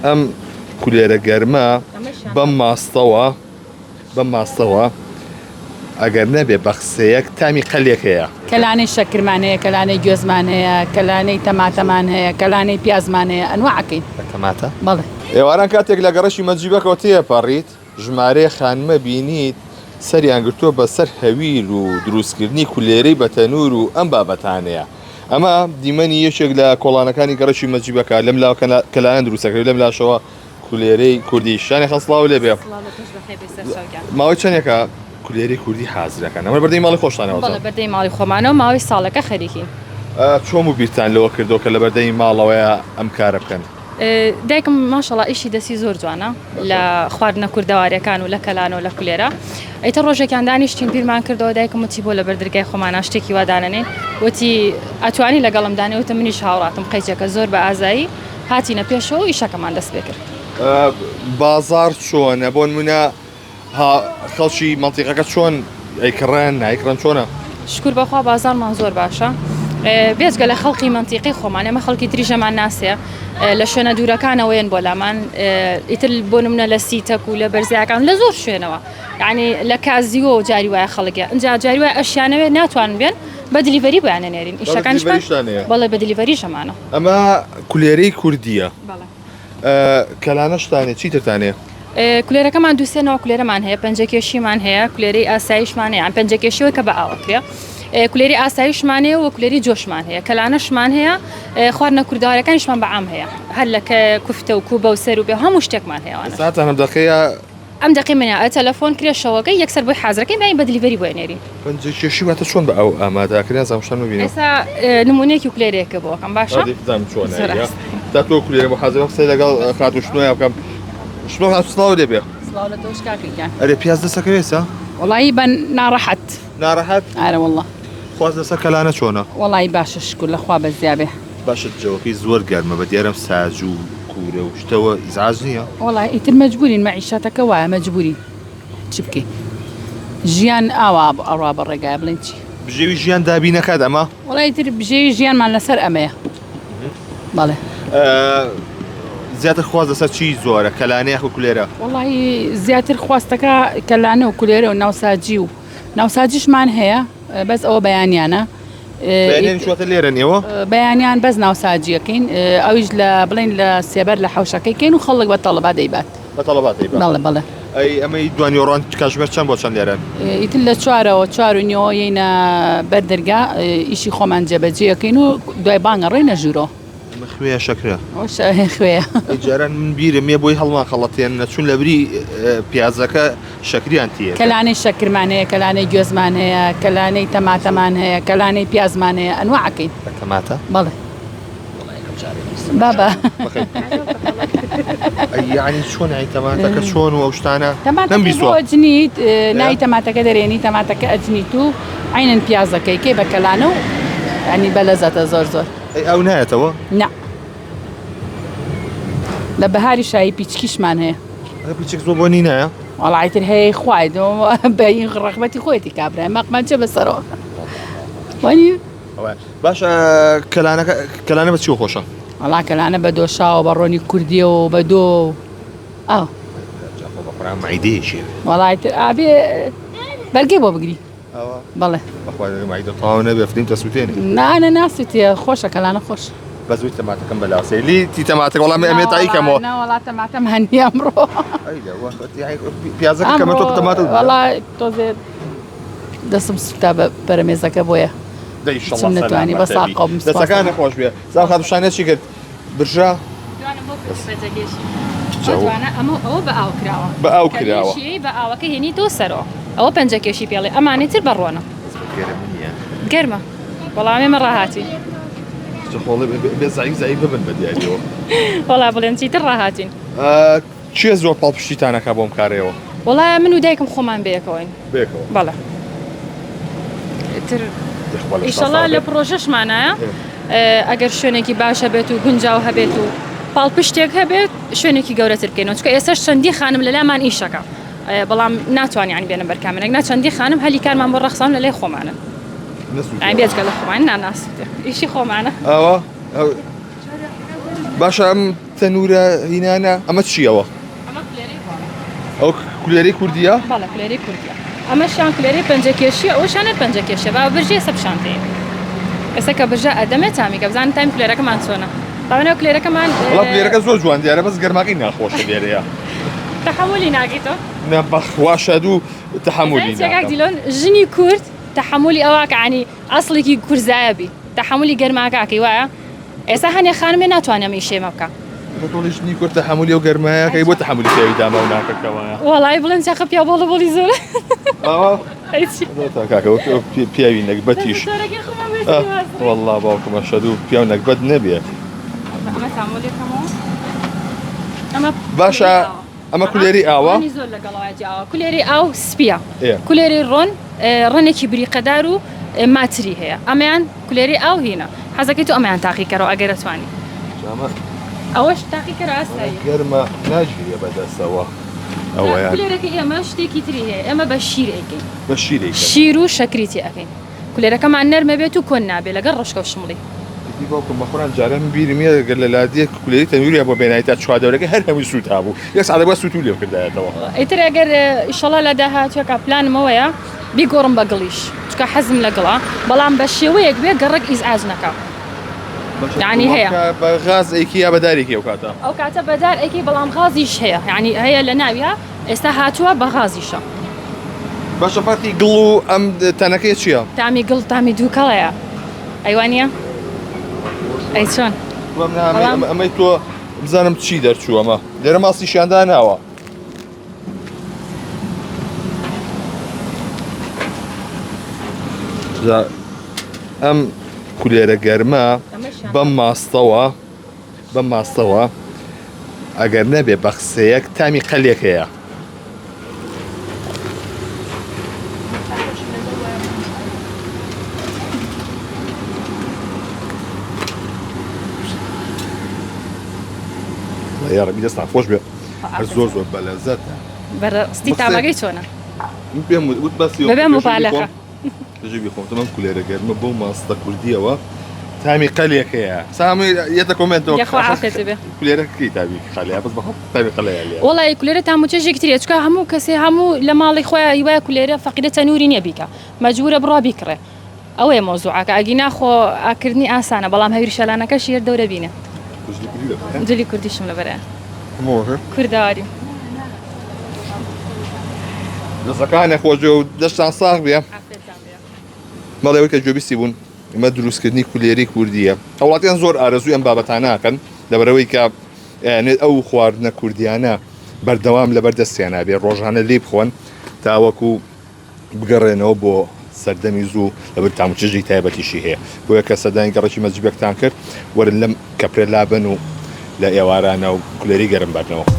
ئەم کولێرە گەرمە بەم ماستەوە ئەگەر نەبێ بە قسەیەک تامی قەلێک هەیە کەلانەی شەکرمان هەیە کەلانەی گوێزمان هەیە کەلانەی تەماتەمان هەیە کەلانەی پیازمان هەیە ئەنواعەکەین تەماتە بەڵێ ئێواران کاتێک لە گەڕەشی مەجیبەکەەوە تێپەڕیت ژمارەیە خانمە بینیت سەریان گرتووە بەسەر هەویل و دروستکردنی کولێرەی بەتەنور و ئەم بابەتانەیە ئەمە دیمەنی یەکێک لە کۆڵانەکانی گەڕەشی مەجیبەکە لەم لاو کەلایەن دروستەکەی لەم لاشەوە کولێرەی کوردی شانێ خەسڵاو لێ بێ ماوەی چەندێکە کولێری کوردی حازرەکەن ئەمە بەردەی ماڵی خۆشتانەوە بەردەی ماڵی خۆمانەوە ماوەی ساڵەکە خەریکین چۆم و بیرتان لەوە کردەوە کە لە بەردەی ماڵەوەیە ئەم کارە بکەن دایکم ماشەڵڵا ئیشی دەستی زۆر جوانە لە خواردنە کوردەوارەکان و لە کەلان و لە کولێرە ئەیتە ڕۆژێکیان دانیشتین بیرمان کردەوە دایکم وتی بۆ لە بەردرگای خۆمانە شتێکی وادانێن وتی ئەتوانی لەگەڵم دانێوتە منیش هاوڕاتم قەیچەکە زۆر بە ئازایی هاتیینە پێشەوە ئیشەکەمان دەست پێ کرد بازار چۆنە بۆ نمونە خەڵکی مەنتیقەکە چۆن ئەیکڕێن نایکڕن چۆنە شکر بەخوا بازارمان زۆر باشە بێزگە لە خەڵکی مەنتیقی خۆمان ئەمە خەڵکی تریژەمان ناسێ لە شوێنە دوورەکانەوەیان بۆ لامان ئیتر بۆ نمونە لە سیتەک و لە بەرزیەکان لە زۆر شوێنەوە یعنی لە کازیۆ و جاری وایە خەڵکە ئەجا جاری وای ئەشیانەوێت ناتوان بێن بە دلیڤەری بەیانە نێرین ئیشەکان بەڵێ بە دلیڤەری شەمانە ئەمە کولێرەی کوردیە کەلانەشتانێ چیترتانێ کولێرەکەمان دووسێنەوە کولێرەمان هەیە پەنجەکێشیمان هەیە کولێری ئاسایشمان هەیە پەنجەکێشیەوە کە بە ئاوەکرێ کولێری ئاسایشمانەیە و کولێری جۆشمان هەیە کەلانەشمان هەیە خواردنە کوردەوارەکانیشمان بەعام هەیە هەر لە کوفتە و کوبە و سەر و بێ هەموو شتێکمان هەیەوانە ساتانە دەقەیە ئەم دقی منە تەلەفۆن کرێشەوەکەی یەکسەر بۆی حازرەکەی باین بە دلیڤەری بۆ نێری پەنجەکێشی واتە چۆن بە ئەو ئامادەکردن زەمشان ببینێ ئێستا نمونەیەکی کولێرێکە بۆکەم باشە تا تۆ کولێرە بۆ حازرە قسەی لەگەڵ خاتوشتنۆی بکەم شنو هاتوسڵاو لێ بێ سڵاو لە تۆش کاکەیان ئەرێ پیاز دەسەکەوێسە وڵی بە ناڕەحەت ناڕەحەت ئارە وڵڵە خواز دەسەر کەلانە چۆنە وڵی باشە شکر لەخوا بە زیابێ باشت جەوەکەی زۆر گەرمە بە دیارم ساج و کوورە و شتەوە ئیزعاج نییە وڵی ئیتر مەجبورین مەعیشەتەکە وایە مەجبوری چی بکەین ژیان ئاوا ئەڕوا بە ڕێگای بڵێن چی بژێوی ژیان دابینەکات ئەمە وڵی ئیتر بژێوی ژیانمان لەسەر ئەمەیە بەڵێ زیاتر خواز دەسەر چی زۆرە کەلانەیە و کولێرە وڵی زیاتر خواستەکە کەلانە و کولێرە و ناوساجی و ناوساجیشمان هەیە بەس ئەوە بەیانیانە شوتە لێرە نێوە بەیانیان بەس ناوساجیەکەین ئەویش لە بڵین لە سێبەر لە حوشەکەی کەین و خەڵک بە تەڵەبا دەیبات بە تەڵەبات بەڵێ بەڵێ ئەی ئەمەی دوانیۆڕان کاتژمێر چەند بۆ چەند لێرەن ئیتر لە چوارەوە 4:30 یینە بەردەرگا ئیشی خۆمان جێبەجێەکەین و دوای بانگە ڕێنە ژوورۆ خوێ شەکرە خوێ جاران من بیرە مێ بۆی هەڵمان خەڵەتێن نەچوون لە بری پیازەکە شەکریان تیە کەلانەی شەکرمان هەیە کەلانەی گوێزمان هەیە کەلانەی تەماتەمان هەیە کەلانەی پیازمان هەیە ئەنواعەکەین تەماتە بەڵێ بابا یعنی چۆن ئەی تەماتەکە چۆن و ئەو شتانە تەماتەکە ئەجنیت ناوی تەماتەکە دەرێنی تەماتەکە ئەجنیت و عینەن پیازەکەی کێ بە کەلانە و ینی بەلەزەتە زۆر زۆر ئەو نایەتەوە نا لە بەهاری شایی پیچکیشمان هەیە پیچێک زۆر بۆ نینایە وەڵایتر هەیە خوای بەین ڕەغبەتی خۆیەتی کابرای مەقمان چە بەسەرەوە وانی باشە کەلانە بە چی خۆشە وەڵا کەلانە بە دۆشاوە بە ڕۆنی کوردیە و بە دۆ ئەو مایدەیەشێ وەڵایتر ئابێ بەرگێ بۆ بگری بەڵێ مایدەتەواو نەبێ فریم تەسووتێنێ نانە ناسووتێ خۆشە کەلانە خۆش بەزوی تەماتەکەم بەلاوسێ لی تی تەماتەکە وەڵام ئەمێ تاییکەمەوە وڵات تەماتەم هەنی ئەمڕۆ پیازەکە کەمە تۆ تەماتە وەڵای تۆزێ دەسم سوتا بە پەرەمێزەکە بۆیە نتوانی بە ساقۆ دەستەکانە خۆش بێ زاو خاتوشانێ چی کرد برژا ئەوە بە ئاو کراوە بە ئاو کراوە بە ئاوەکە هێنی تۆ سەرەوە ئەوە پەنجەکێشی پێڵێ ئەمانی تر بەڕۆنە گەرمە وەڵامی من ڕاهاتی بێزایی ببن بە دیاریەوە وەڵا بڵێن چیتر ڕاهاتین چێ زۆر پاڵپشتیتانەکە بۆم کارەوە وەڵای من و دایکم خۆمان بەیەکەوەین بەڵێ تر ئیشەڵا لە پرۆژەشمانایە ئەگەر شوێنێکی باشە بێت و گونجاو هەبێت و پاڵپشتێک هەبێت شوێنێکی گەورەتر بکەینەوە چکە ئێستاش چەندی خانم لەلامان ئیشەکە بەڵام ناتوانین بێنە بەرکامێنێک ناچەندی خانم هەلی کارمان بۆ ڕەخسان لە لای خۆمانە بێجگە لە خۆمان ناناسیتێ ئیشی خۆمانە ئەوە باشە ئەم تەنورە هینانە ئەمە چیەوە؟ ئەو کولێرەی کوردیە؟ بالا کولێری کوردیە ئەمەشیان کولێری پەنجەکێشیە ئەوشانە پەنجەکێشە با برژێ سەبشانتەیە ئێستا کە برژە ئەدەمێت تامیکە بزانین تایم کولێرەکەمان چۆنە باوەنەوە کولێرەکەمان وڵا کولێرەکە زۆر جوان دیارە بەس گەرماکەی ناخۆشە لێرەیە تەحملی ناگیتەوە نە بەخواشەد و تەحملی تێکاک دیلۆن ژنی کورد تەحملی ئەوە کە عنی ئەسڵێکی کورزایەبی تەحملی گەرماکەکەی وایە ئێستا هەنێ خانمێ ناتوانێ میشێمە بکە تۆڵیشنی کورد تەحملی و گەرمایەکەی بۆ تەحملی پێوی داما و ناکەکەوەیە وەڵای بڵێن چاقە پیا بۆڵە بۆڵی زۆر کاکە پیاوی نەکبەتیش وەڵا باوکمە شەد و پیاو نەکبەت نەبێ باشە ئەمە کولێری ئاوە زۆر لەگەڵەوەی ئاوە کولێری ئاو سپیە کولێری ڕۆن ڕنێکی بریقەدار و ماتری هەیە ئەمەیان کولێری ئاو هینە حەزەکەی تو ئەمەیان تاقیکەرەوە ئەگەر دەتوانی ئەوەش تاقیکەرە ئاسایی گەرمە ناگیرێ بەدەستەوە ئەوەیە کولێرەکە ئێمە شتێکی تری هەیە ئێمە بە شیر ئەەکەین بە شیرێک شیر و شەکریتی ئەەکەین کولێرەکەمان نەرمە بێت و کۆن نابێت لەگەڵ ڕشکە و شمڵی باوکم بەخۆران جارە من بیرمیە گەر لە لادیە کولێری تەنووریە بۆ بێنایی تا چوادەورەکە هەر هەمووی سووت هابوو یەک سادە بە سووت و لێو کردایەتەوە ئیتر ئەگەر ئیشەڵا لە داهاتوێکە پلانمەوەیە بیگۆڕم بە گڵیش چکە حەزم لە گڵا بەڵام بە شێوەیەک بێ گەڕک ئیزعاج نەکە یعنی هەیە بە غاز ئەیکی یا بەدارێکی ئەو کاتە ئەو کاتە بەدار ئەیکی بەڵام غازیش هەیە یعنی هەیە لە ناویە ئێستا هاتووە بە غازیشە باشە فەرقی گڵ و ئەم تەنەکەی چییە؟ تامی گڵ تامی دووکەڵەیە ئەیوانە؟ ئەی چۆن؟ ئەمەی تۆ بزانم چی دەرچوو ئەمە لێرە ماسی شیاندا ناوە ئەم کولێرە گەرمە بەم ماستەوە ئەگەر نەبێ بە قسەیەک تامی قەلێک هەیە یاڕەبی دەست ناخۆش بێ هەر زۆر زۆر بەلەزەتە بەڕاستی تامەکەی چۆنە؟ پێم وت بەسی بەبێ مۆبایلەکە دەژی خۆم کولێرە گەرمە بۆ ماستە کوردیەوە تامی قەلێک هەیە سامی یەتە کۆمنتەوە کولێرەکەی تاوی خەلەیە بەس بەخۆ تاوی قەلەیە لێ وڵی کولێرە تاموچێژێکی ترێت چکە هەموو کەسێ هەموو لە ماڵی خۆیان هیوایە کولێرە فەقیرە تەنووری نییە بیکە مەجبورە بڕوا بیکڕێ ئەوەیە مۆزوعەکە ئەگی ناخۆ ئاکردنی ئاسانە بەڵام هەوری شەلانەکە شێر دەورە بینە جلی کوردیشم لەبەرە کورداواری دەستەکانە خۆشە و دەشتان ساغ بێ مەڵێەوەی کە جۆبیستی بوون ئمە دروستکردنی کولێری کوردیە هەوڵاتیان زۆر ئارەزوی ئەم بابەتاناکەن لەبەرەوەی کە ئەو خواردنە کوردیانە بەردەوام لەبەر دەستیانە بێ ڕۆژانە لێ بخۆن تاوەکو بگەڕێنەوە بۆ سەردەمی زوو لەبەر تاموچێژی تایبەتیشی هەیە بۆیە کە سەدانی گەڕێکی مەجیبەکتان کرد وەرن لەم کەپرە لابن و لە ئێوارانە و کولێری گەرم بەرنەوە